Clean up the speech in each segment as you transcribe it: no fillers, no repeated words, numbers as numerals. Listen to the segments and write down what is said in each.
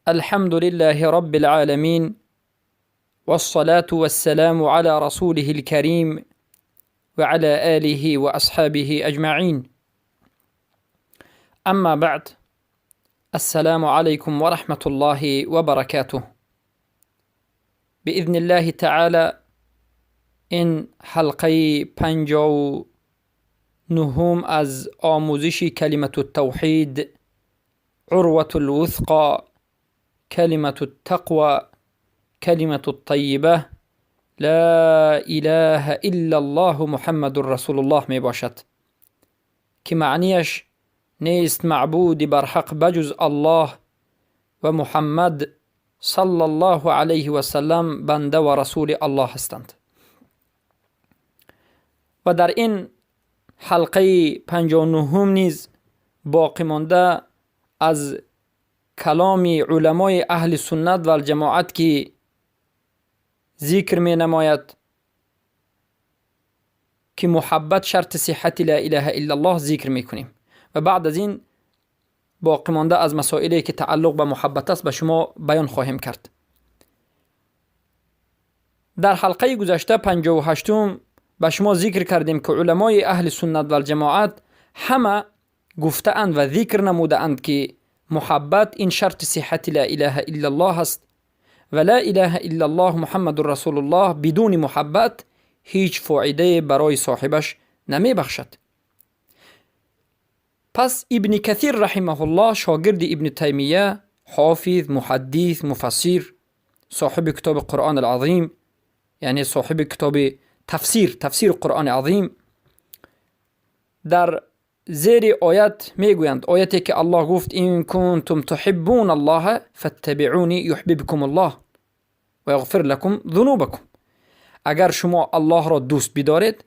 الحمد لله رب العالمين، والصلاة والسلام على رسوله الكريم وعلى آله وأصحابه أجمعين. أما بعد، السلام عليكم ورحمة الله وبركاته. بإذن الله تعالى این حلقه 59 از آموزش کلمة التوحید، عروة الوثقى، كلمة التقوى، كلمة الطيبة، لا إله إلا الله محمد رسول الله می باشد که معنیش نیست معبود برحق بجز الله و محمد صلی الله علیه و سلم بنده و رسول الله هستند. و در این حلقه 59 نیز باقی مانده از کلام علمای اهل سنت و الجماعت که ذکر می نماید که محبت شرط صحت لا اله الا الله ذکر می کنیم و بعد از این باقی مانده از مسائلی که تعلق به محبت است به شما بیان خواهیم کرد. در حلقه گذشته 58 به شما ذکر کردیم که علمای اهل سنت و الجماعت همه گفته اند و ذکر نموده اند که محبت این شرط صحت لا اله الا الله است و لا اله الا الله محمد رسول الله بدون محبت هیچ فایده برای صاحبش نمی بخشد. پس ابن کثیر رحمه الله شاگرد ابن تیمیه، حافظ، محدث، مفسر، صاحب کتاب قرآن العظیم، یعنی صاحب کتاب تفسیر قرآن عظیم، در زیر آیت میگویند، آیتی که الله گفت این کنتم تحبون الله فاتبعونی یحببکم الله و یغفر لكم ذنوبکم. اگر شما الله را دوست بدارید،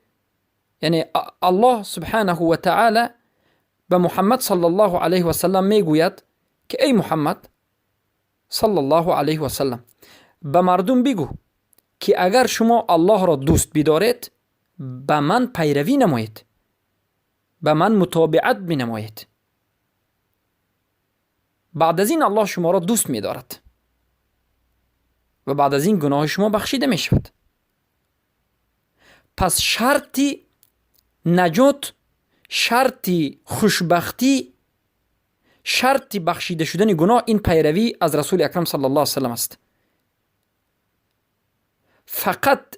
یعنی الله سبحانه و تعالی به محمد صلی الله علیه و سلم میگوید که ای محمد صلی الله علیه و سلم به مردم بگو که اگر شما الله را دوست بدارید به من پیروی نمایید، به من متابعت بنمایید. بعد از این الله شما را دوست می دارد و بعد از این گناه شما بخشیده می شود. پس شرطی نجات، شرطی خوشبختی، شرطی بخشیده شدن گناه این پیروی از رسول اکرم صلی الله علیه وسلم است. فقط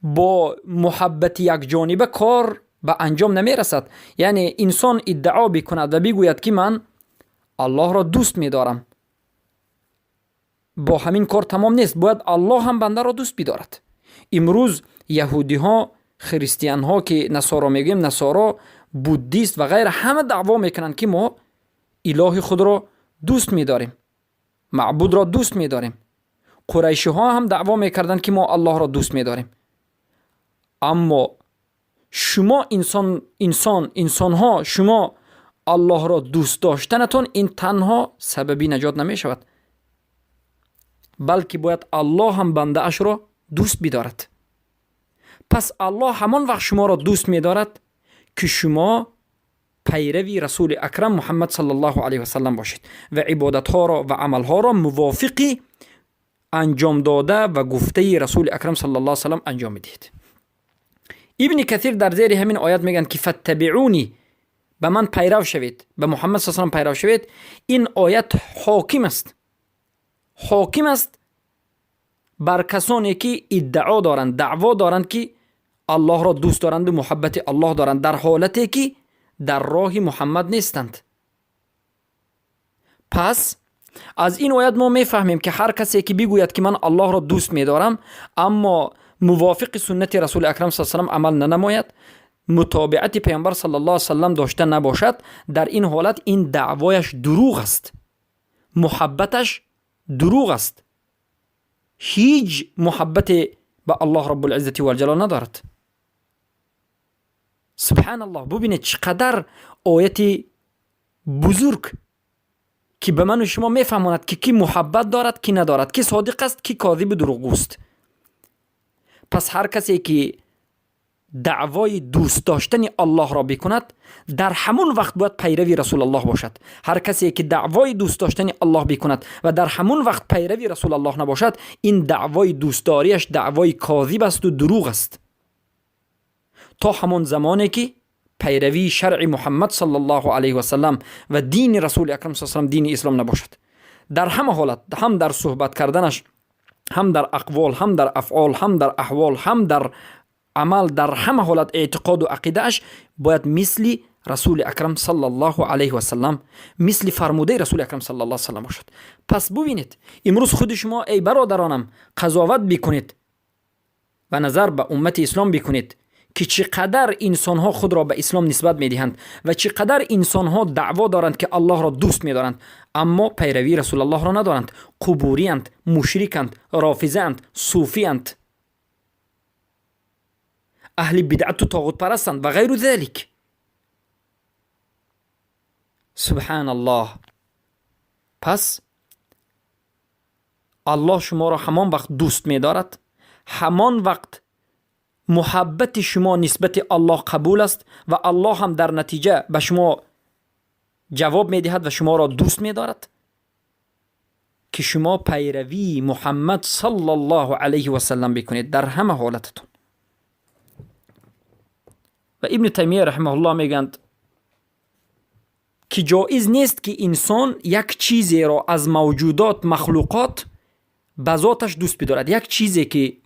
با محبت یک جانبه کار به انجام نمی رسد. یعنی انسان ادعا بکند و بگوید که من الله را دوست می دارم، با همین کار تمام نیست، باید الله هم بنده را دوست بدارد. امروز یهودی ها، خریستیان ها که نصارا میگیم، نصارا، بودیست و غیره، همه دعوا میکنند که ما اله خود را دوست میداریم، معبود را دوست میداریم. قریشی ها هم دعوا میکردند که ما الله را دوست میداریم. اما شما انسان ها، شما الله را دوست داشتنتون این تنها سببی نجات نمی شود، بلکه باید الله هم بنده اش را دوست بدارد. پس الله همان وقت شما را دوست می دارد که شما پیروی رسول اکرم محمد صلی الله علیه و سلم باشید و عبادت ها را و عمل ها را موافقی انجام داده و گفته رسول اکرم صلی الله علیه و سلم انجام میدید. ابن کثیر در زیر همین آیت میگن که فتبعونی، به من پیرو شوید، به محمد صلی الله علیه و سلم پیرو شوید. این آیت حاکم است بر کسانی که ادعا دارند، دعوا دارند که الله را دوست دارند و محبت الله دارند، در حالتی که در راه محمد نیستند. پس از این آیت ما میفهمیم که هر کسی که بگوید که من الله را دوست میدارم اما موافق سنت رسول اکرم صلی الله علیه و سلم عمل ننماید، متابعت پیامبر صلی الله علیه و سلم داشته نباشد، در این حالت این دعوایش دروغ است، محبتش دروغ است، هیچ محبت به الله رب العزت و الجلال ندارد. سبحان الله. ببینید چقدر آیت بزرگ که به من و شما میفهماند که کی محبت دارد، کی ندارد، کی صادق است، کی کاذب دروغگو است. پس هر کسی که دعوای دوست داشتن الله را بکند، در همون وقت باید پیروی رسول الله باشد. هر کسی که دعوای دوست داشتن الله بکند و در همون وقت پیروی رسول الله نباشد، این دعوای دوستداریش دعوای کاذب است و دروغ است، تا همون زمانی که پیروی شرع محمد صلی الله علیه و سلم و دین رسول اکرم صلی الله علیه و سلم دین اسلام نباشد. در همه حالت، هم در صحبت کردنش، هم در اقوال، هم در افعال، هم در احوال، هم در عمل، در همه حالت اعتقاد و عقیدهش باید مثل رسول اکرم صلی الله علیه و سلم، مثل فرموده رسول اکرم صلی الله علیه و سلم باشد. پس ببینید امروز خود شما ای برادرانم قضاوت بکنید و نظر به امت اسلام بکنید که چقدر انسانها خود را به اسلام نسبت میدهند و چقدر انسانها دعوا دارند که الله را دوست میدارند، اما پیروی رسول الله را ندارند. قبوری‌اند، مشرکند، رافضه‌اند، صوفی‌اند، اهل بدعت و طاغوت پرستند و غیر ذلك. سبحان الله. پس الله شما را همان وقت دوست می‌دارد، همان وقت محبت شما نسبت الله قبول است و الله هم در نتیجه به شما جواب می‌دهد و شما را دوست می‌دارد که شما پیروی محمد صلی الله علیه و سلم بکنید در همه حالتتون. و ابن تیمیه رحمه الله میگند که جایز نیست که انسان یک چیزی را از موجودات، مخلوقات به ذاتش دوست بدارد. یک چیزی که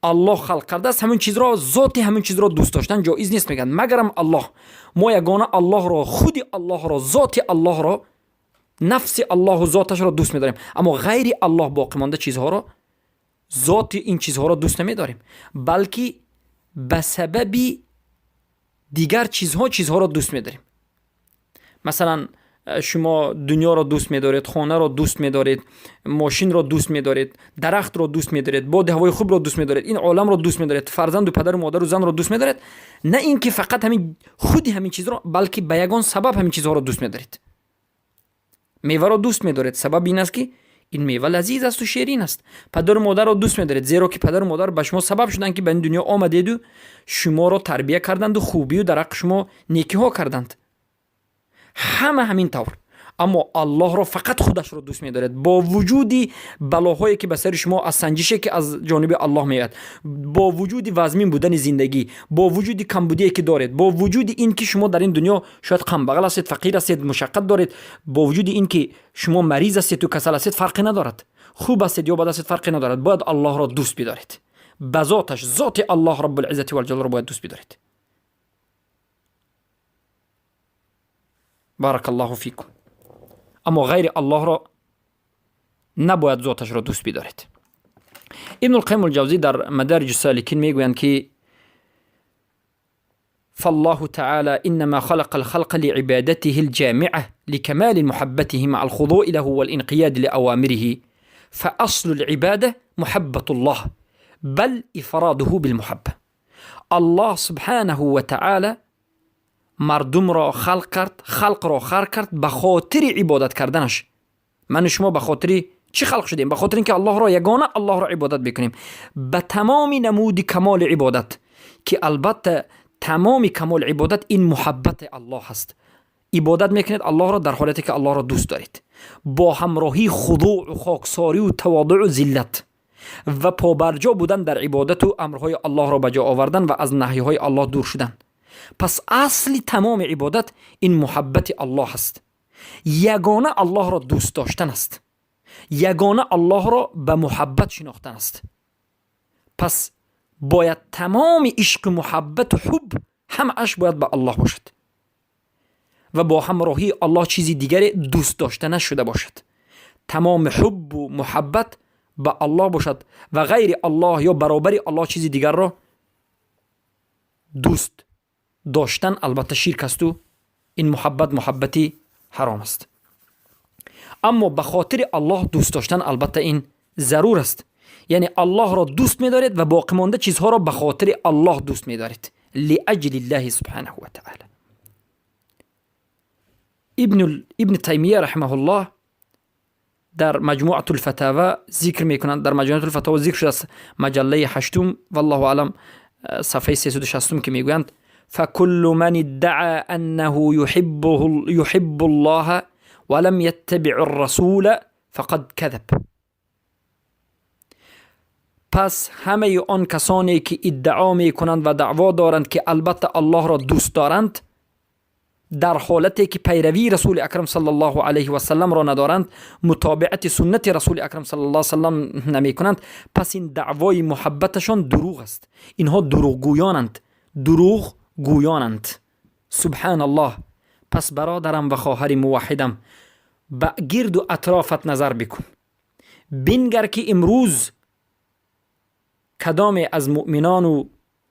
الله خلق کرده است، همون چیز را، ذات همون چیز را دوست داشتن جایز نیست. میگن مگرم الله، ما یگانه الله را، خود الله را، ذات الله را، نفس الله و ذاتش را دوست می‌داریم، اما غیر الله باقی مانده چیزها را، ذات این چیزها را دوست نمی‌داریم، بلکه به سبب دیگر چیزها را دوست می‌داریم. مثلا شما دنیا را دوست می‌دارید، خانه را دوست می‌دارید، ماشین را دوست می‌دارید، درخت را دوست می‌دارید، باد هوای خوب را دوست می‌دارید، این عالم را دوست می‌دارید، فرزند و پدر و مادر و زن را دوست می‌دارید. نه اینکه فقط همین خودی همین چیز را، بلکه به یگان سبب همین چیزها را دوست می‌دارید. میوه را دوست می‌دارید، سبب این است که این میوه لذیذ است و شیرین است. پدر و مادر را دوست می‌دارید، زیرا که پدر و مادر به شما سبب شدند که به این دنیا آمدید و شما را تربیت کردند و خوبی و در حق شما نیکی‌ها کردند. همه همین طور. اما الله را فقط خودش را دوست می‌دارید، با وجودی بلاهایی که به سر شما از سنجشی که از جانب الله میاد، با وجودی وزمین بودن زندگی، با وجودی کمبودی که دارید، با وجودی این که شما در این دنیا شاید غم بغل هستید، فقیر هستید، مشقت دارید، با وجودی این که شما مریض هستید و کسل هستید، فرقی ندارد. خوب هستید یا بد هستید فرقی ندارد. باید الله را دوست بدارید، به ذاتش، ذات الله رب العزة والجلال را باید دوست بدارید. بارک الله فیکم. اما غیر الله را نباید ذاتش را دوست بدارید. ابن القیم الجوزی در مدارج السالکین میگویند که فالله تعالى انما خلق الخلق لعبادته الجامعه لكمال محبته مع الخضوع له والانقياد لاوامره، فاصل العباده محبه الله بل افراده بالمحبه. الله سبحانه و تعالی مردم را خلق را خلق کرد به خاطر عبادت کردنش. من و شما به خاطر چی خلق شدیم؟ به خاطر اینکه الله را، یگانه الله را عبادت بکنیم به تمام نمود کمال عبادت، که البته تمام کمال عبادت این محبت الله هست. عبادت میکنید الله را در حالتی که الله را دوست دارید، با همراهی خضوع و خاکساری و تواضع و ذلت و پابرجا بودن در عبادت و امرهای الله را بجا آوردن و از نهیهای الله دور شدن. پس اصل تمام عبادت این محبت الله است. یگانه الله را دوست داشتن است، یگانه الله را به محبت شناختن است. پس باید تمام عشق، محبت و حب همش باید به الله باشد و با همراهی الله چیزی دیگر دوست داشته نشده باشد. تمام حب و محبت به الله باشد و غیر الله یا برابر الله چیزی دیگر را دوست داشتن البته شرک است و این محبتی حرام است. اما به خاطر الله دوست داشتن البته این ضرور است، یعنی الله را دوست می‌دارید و باقی مانده چیزها را به خاطر الله دوست می‌دارید، لاجل الله سبحانه و تعالی. ابن تیمیه رحمه الله در مجموعة الفتاوی ذکر میکنند، در مجموعة الفتاوی ذکر شده است، مجله 8 والله اعلم صفحه 360 که میگویند فكل من ادعى انه يحب الله ولم يتبع الرسول فقد كذب. پس همه آن کسانی که ادعا می کنند و دعوا دارند که البته الله را دوست دارند، در حالتی که پیروی رسول اکرم صلی الله علیه و سلم را ندارند، متابعت سنت رسول اکرم صلی الله علیه و سلم نمی کنند، پس این دعوای محبتشان دروغ است. اینها دروغ گویانند. سبحان الله. پس برادرم و خواهر موحدم، به گرد و اطرافت نظر بکن، بنگر که امروز کدام از مؤمنان و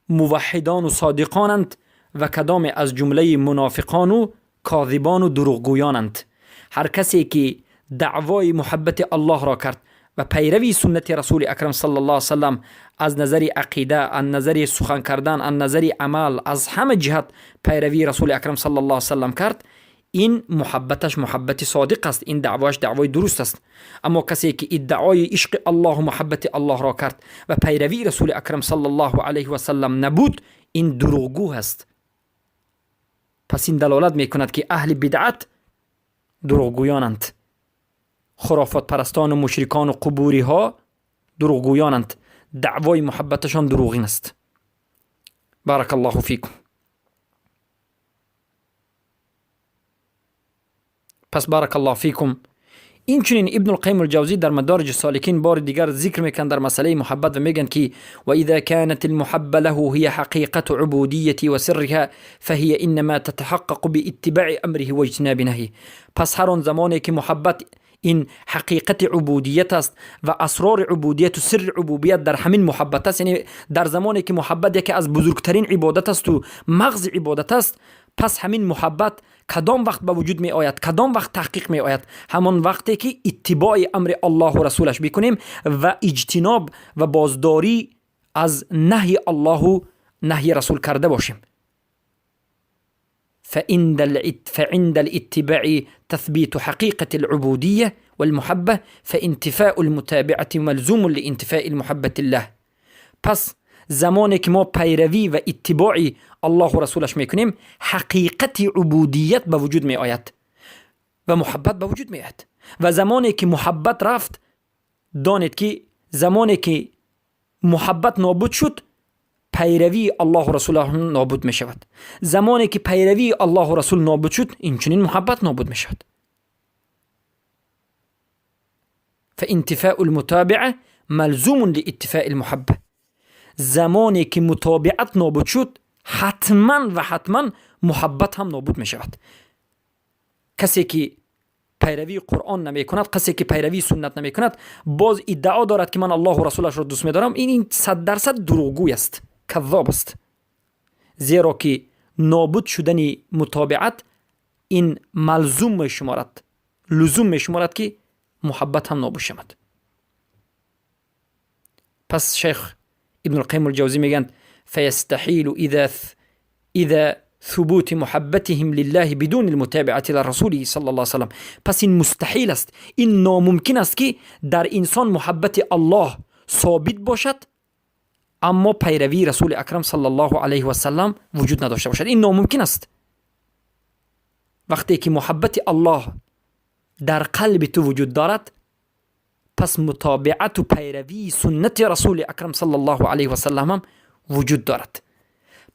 موحدان و صادقانند و کدام از جمله منافقان و کاذبان و دروغگویانند. هر کسی که دعوای محبت الله را کرد و پیروی سنت رسول اکرم صلی الله علیه وسلم از نظر عقیده، از نظر سخن کردن، از نظر عمل، از همه جهت پیروی رسول اکرم صلی الله علیه وسلم کرد، این محبتش محبت صادق است، این دعواش دعوای درست است. اما کسی که ادعای عشق الله و محبت الله را کرد و پیروی رسول اکرم صلی الله علیه و سلم نبود، این دروغگو است. پس این دلالت میکند که اهل بدعت دروغگویانند، خرافات پرستان و مشرکان و قبوری ها دروغگویانند، دعوای محبتشان دروغین است. بارک الله فیکم. پس بارک الله فیکم. این چنین ابن القیم الجوزی در مدارج السالکین بار دیگر ذکر میکن در مسئله محبت و میگن که و اذا كانت المحبه له هي حقیقت عبودیتی و سرها فهي انما تتحقق باتباع امره و اجتناب نهیه. پس هر آن زمانی که محبت این حقیقت عبودیت است و اسرار عبودیت و سر عبودیت در همین محبت است، یعنی در زمانی که محبت یکی از بزرگترین عبادت است و مغز عبادت است، پس همین محبت کدام وقت به وجود می آید، کدام وقت تحقیق می آید؟ همان وقتی که اتباع امر الله و رسولش بکنیم و اجتناب و بازداری از نهی الله و نهی رسول کرده باشیم. فعند الاتباع تثبيت حقيقة العبودية والمحبة، فانتفاء المتابعة ملزوم لانتفاء المحبة الله. پس زمانی که ما پیروی و اتباع الله و رسولش میکنیم، حقیقت عبودیت به وجود می آید و محبت به وجود می آید. و زمانی که محبت رفت، دانید که زمانی که محبت نابود شد، پیروی الله و رسول هم نابود می شود. زمانی که پیروی الله و رسول نابود شد، این چنین محبت نابود می شود. فانتفاء المتابعه ملزوم لاتفاء المحبه. زمانی که متابعت نابود شد، حتما محبت هم نابود می شود. کسی که پیروی قرآن نمی کند، کسی که پیروی سنت نمی کند، باز ادعا دارد که من الله و رسولش را دوست می دارم، این 100% دروغگوی است، کذاب است. زیرا که نابود شدن متابعت این ملزوم می شمارد، لزوم می شمارد که محبت هم نابود شود. پس شیخ ابن القیم الجوزی میگن فیستحیل اذا ثبوت محبتهم لله بدون المتابعه للرسول صلی الله علیه وسلم. پس این مستحیل است، این ناممکن است که در انسان محبت الله ثابت باشد اما پیروی رسول اکرم صلی الله علیه و سلم وجود نداشته باشد. این ناممکن است. وقتی که محبت الله در قلب تو وجود دارد، پس متابعت و پیروی سنت رسول اکرم صلی الله علیه و سلم هم وجود دارد.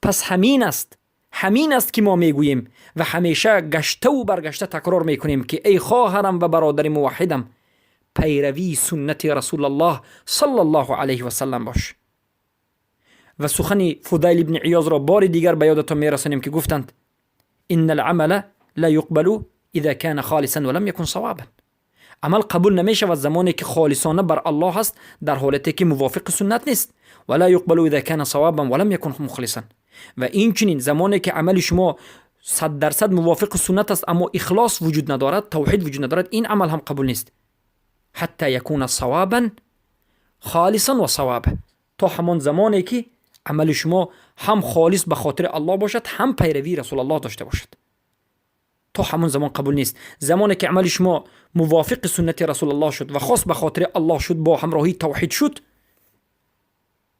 پس همین است که ما میگوییم و همیشه گشته و برگشته تکرار میکنیم که ای خواهرم و برادر موحدم، پیروی سنت رسول الله صلی الله علیه و سلم باش. و سخن فضیل ابن عیاض را بار دیگر به یادتان میرسانیم که گفتند ان العمل لا يقبل اذا كان خالصا ولم يكن صوابا. عمل قبول نمیشه و زمانی که خالصانه بر الله هست، در حالتی که موافق سنت نیست. ولا يقبل اذا كان صوابا ولم يكن مخلصا. و این چنین زمانی که عمل شما 100% موافق سنت است اما اخلاص وجود ندارد، توحید وجود ندارد، این عمل هم قبول نیست. حتی یکون صوابا خالصا و صوابا. تا همان زمانی که عمل شما هم خالص به خاطر الله باشد، هم پیروی رسول الله داشته باشد، تا همون زمان قبول نیست. زمانی که عمل شما موافق سنت رسول الله شد و خاص به خاطر الله شد، با همراهی توحید شد،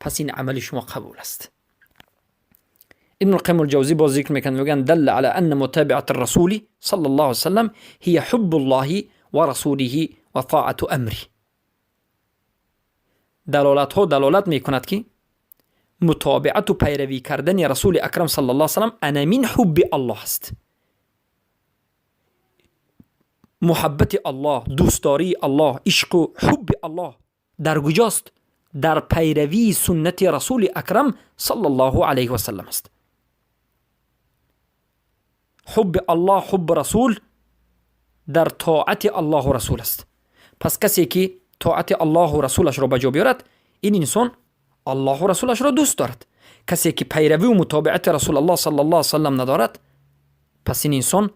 پس این عمل شما قبول است. ابن القيم الجوزي باز ذکر میکنه، میگن دل على ان متابعة الرسول صلی الله علیه وسلم هي حب الله ورسوله وطاعة امره. دلالت ها دلالت میکند که متابعت و پیروی کردن رسول اکرم صلی الله علیه وسلم انمین حب الله است. محبت الله، دوستداری الله، عشق و حب الله در کجاست؟ در پیروی سنت رسول اکرم صلی الله علیه و سلم است. حب الله، حب رسول در طاعت الله و رسول است. پس کسی که طاعت الله و رسولش را بجا بیارد، این انسان الله و رسولش را دوست دارد. کسی که پیروی و متابعت رسول الله صلی الله علیه و سلم ندارد، پس این انسان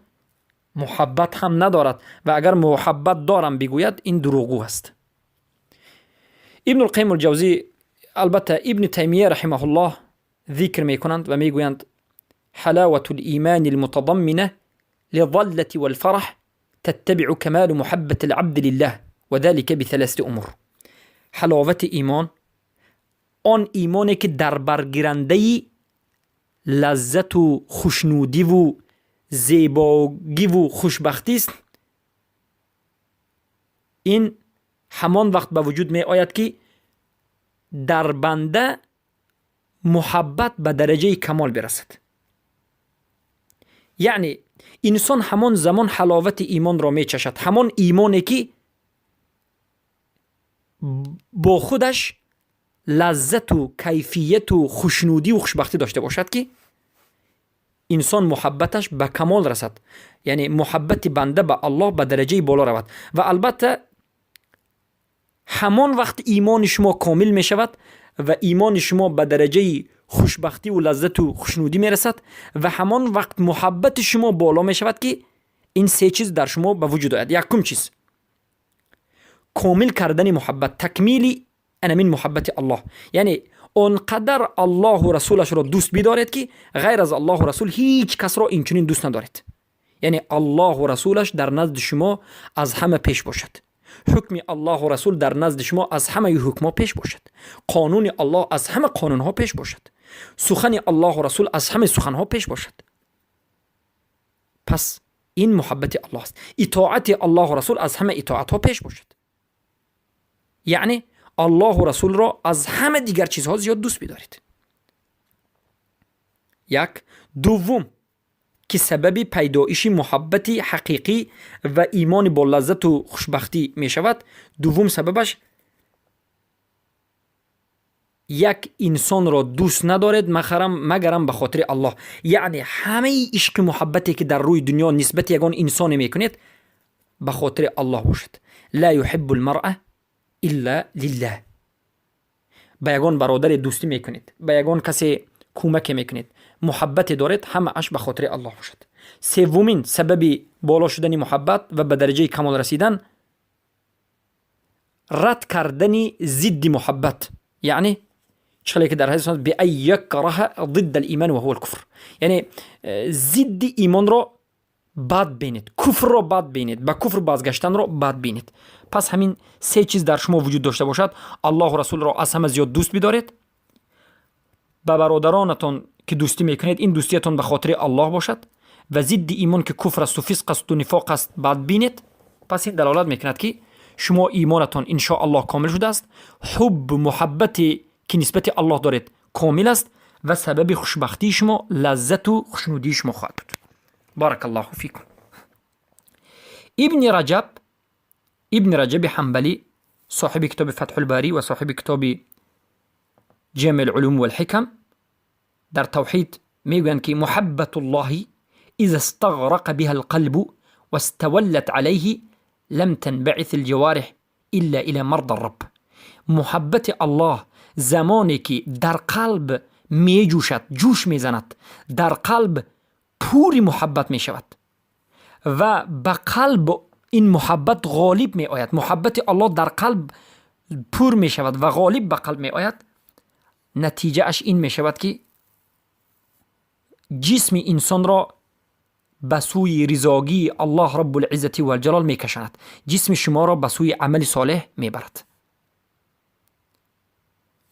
محبت هم ندارد و اگر محبت دارم بگوید این دروغگو است. ابن القیم الجوزی، البته ابن تیمیه رحمه الله ذکر میکنند و میگویند حلاوة الإيمان المتضمنة للظلة والفرح تتبع كمال محبة العبد لله وذلك بثلاثة أمور. حلاوت ایمان، آن ایمانی که در برگیرنده لذت و خوشنودی و زیباگی و خوشبختی است، این همان وقت به وجود می آید که در بنده محبت به درجه کمال برسد. یعنی انسان همان زمان حلاوت ایمان را می چشد، همان ایمانی که با خودش لذت و کیفیت و خوشنودی و خوشبختی داشته باشد که انسان محبتش به کمال رسد. یعنی محبت بنده به الله به درجه بالا رود. و البته همان وقت ایمان شما کامل می شود و ایمان شما به درجه خوشبختی و لذت و خوشنودی می رسد و همان وقت محبت شما بالا می شود که این سه چیز در شما به وجود آید. یکم چیز کامل کردن محبت، تکمیلی انمین محبت الله. یعنی اونقدر الله و رسولش را دوست بدارید که غیر از الله و رسول هیچ کس را اینچنین دوست ندارید. یعنی الله و رسولش در نزد شما از همه پیش باشد، حکم الله و رسول در نزد شما از همه حکم‌ها پیش باشد، قانون الله از همه قانون‌ها پیش باشد، سخن الله و رسول از همه سخن‌ها پیش باشد. پس این محبت الله است. اطاعت الله و رسول از همه اطاعت‌ها پیش باشد. یعنی الله و رسول را از همه دیگر چیزها زیاد دوست بدارید. یک. دوم که سبب پیدایش محبت حقیقی و ایمان با لذت و خوشبختی می شود، دوم سببش یک انسان را دوست ندارد مگرم به خاطر الله. یعنی همه عشق محبتی که در روی دنیا نسبت یگان انسان می کنید به خاطر الله باشد. لا يحب المرأة الا لله. به یگان برادر دوستی می کنید، به یگان کسی کمک می کنید، محبت دارید، همه اش به خاطر الله باشد. سومین سبب بالا شدن محبت و به درجه کمال رسیدن رد کردن ضد محبت. یعنی چلی که در حدیث به ای یکره ضد الایمان و هو الکفر. یعنی ضد ایمان را بد بینید، کفر را بد بینید، به کفر بازگشتن را بد بینید. پس همین سه چیز در شما وجود داشته باشد، الله و رسول را از همه زیاد دوست بدارید، با برادرانتان که دوستی میکنید این دوستیتان به خاطر الله باشد و ضد ایمان که کفر است و فسق است و نفاق است بد بینید. پس این دلالت میکند که شما ایمانتان ان شاء الله کامل شده است، حب محبتی که نسبت الله دارید کامل است و سبب خوشبختی شما لذت و خوشنودی شما خواهد بود. بارک الله فیکم. ابن رجب حنبلی صاحب کتاب فتح الباری و صاحب کتاب جامع العلوم والحکم در توحید میگویند که محبت الله اذا استغرق بها القلب واستولت عليه لم تنبعث الجوارح الا الى مرض الرب. محبت الله زمانی که در قلب می جوشد، جوش می زند، در قلب پوری محبت می شود و به قلب این محبت غالب می آید، محبت الله در قلب پور می شود و غالب به قلب می آید، نتیجه اش این می شود که جسم انسان را به سوی رضاگی الله رب العزت و الجلال می کشاند، جسم شما را به سوی عمل صالح می برد.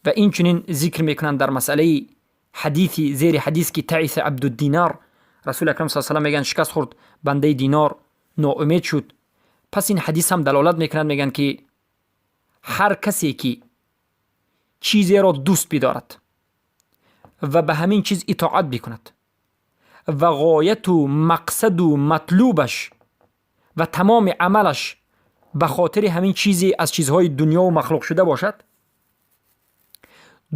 و این چنین ذکر می کنند در مسئله حدیثی زیر حدیث که تعیس عبد الدینار، رسول اکرم صلی الله علیه و میگن شکست خورد بنده دینار، ناامید شد. پس این حدیث هم دلالت میکنند، میگن که هر کسی که چیزی را دوست بدارد و به همین چیز اطاعت بکند و غایت و مقصد و مطلوبش و تمام عملش به خاطر همین چیزی از چیزهای دنیا و مخلوق شده باشد،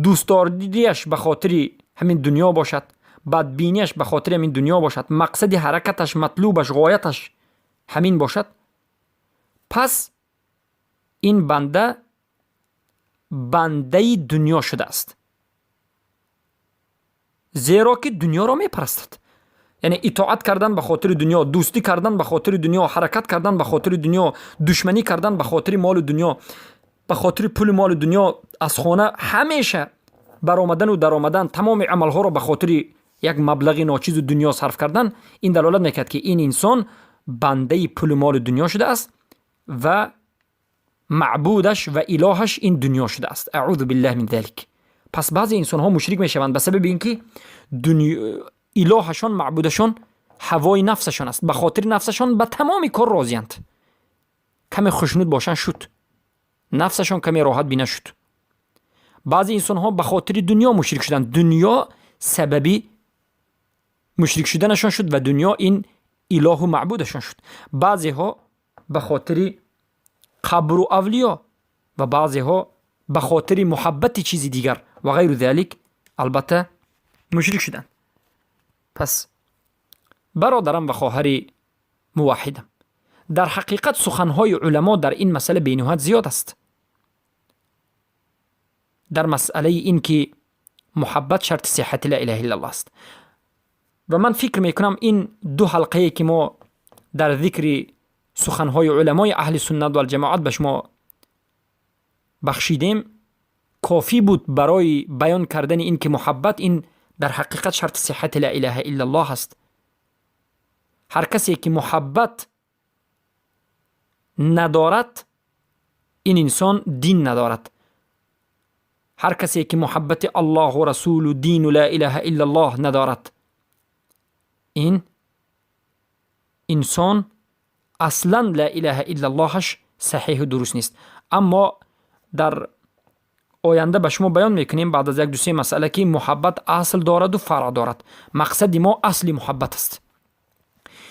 دوستداریش به خاطر همین دنیا باشد، بدبینیش به خاطر همین دنیا باشد، مقصد حرکتش، مطلوبش، غایتش همین باشد، پس این بنده دنیا شده است، زیرا که دنیا را می پرستد. یعنی اطاعت کردن به خاطر دنیا، دوستی کردن به خاطر دنیا، حرکت کردن به خاطر دنیا، دشمنی کردن به خاطر مال دنیا، به خاطر پول مال دنیا، از خانه همیشه برآمدن و درآمدن، تمام عملها را به خاطر یک مبلغ ناچیز دنیا صرف کردن، این دلالت میکرد که این انسان بنده پول مال دنیا شده است و معبودش و الهش این دنیا شده است. اعوذ بالله من ذلک. پس بعضی انسان ها مشرک میشوند به سبب اینکه الهشان، معبودشان هوای نفسشان است، به خاطر نفسشان به تمام کار راضیند. کمی خوشنود باشن شد، نفسشان کمی راحت بینه شد. بعضی انسان ها به خاطر دنیا مشرک شدند، دنیا سببی مشرک شدنشان شد و دنیا این اله و معبودشان شد. بعضی ها به خاطر قبر و اولیا و بعضی ها به خاطر محبت چیزی دیگر و غیر ذلك البته مشرک شدند. پس برادرم و خواهر موحدم، در حقیقت سخنهای علما در این مسئله بینهایت زیاد است. در مسئله این که محبت شرط صحت لا اله الا الله است و من فکر میکنم این 2 حلقه که ما در ذکر سخنهای علمای اهل سنت و الجماعت به شما بخشیدیم کافی بود برای بیان کردن این که محبت این در حقیقت شرط صحت لا اله الا الله است. هر کسی که محبت ندارد این انسان دین ندارد. هر کسی که محبت الله و رسول و دین و لا اله الا الله ندارد این انسان اصلا لا اله الا اللهش صحیح و درست نیست. اما در آینده به شما بیان میکنیم بعد از 1-2 مسئله که محبت اصل دارد و فرع دارد. مقصد ما اصلی محبت است.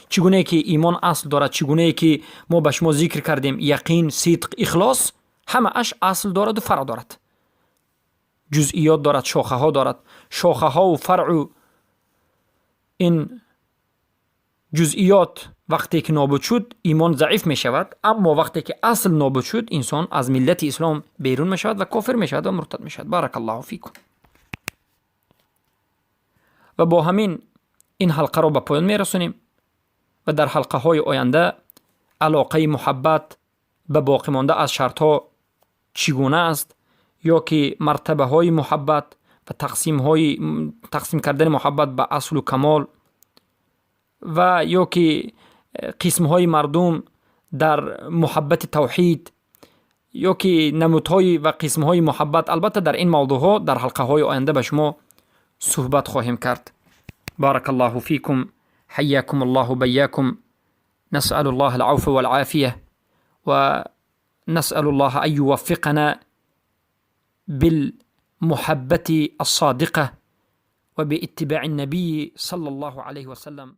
چگونه که ایمان اصل دارد، چگونه که ما به شما ذکر کردیم یقین، صدق، اخلاص، همه اش اصل دارد و فرع دارد. جزئیات دارد، شاخه ها دارد. شاخه ها و فرع و این جزئیات وقتی که نابود شد ایمان ضعیف می شود، اما وقتی که اصل نابود شد انسان از ملت اسلام بیرون می شود و کافر می شود و مرتد می شود. بارک الله فیکم. و با همین این حلقه را به پایان می رسونیم و در حلقه های آینده علاقه محبت به باقی مانده از شرط ها چگونه است، یا که مرتبه های محبت و تقسیم کردن محبت به اصل و کمال، و یا که قسم های مردم در محبت توحید، یا که نمودهای و قسم های محبت. البته در این موضوع ها در حلقه های آینده به شما صحبت خواهیم کرد. بارك الله فيكم، حياكم الله بياكم. نسأل الله العفو والعافية، ونسأل الله أن يوفقنا بالمحبة الصادقة وباتباع النبي صلى الله عليه وسلم.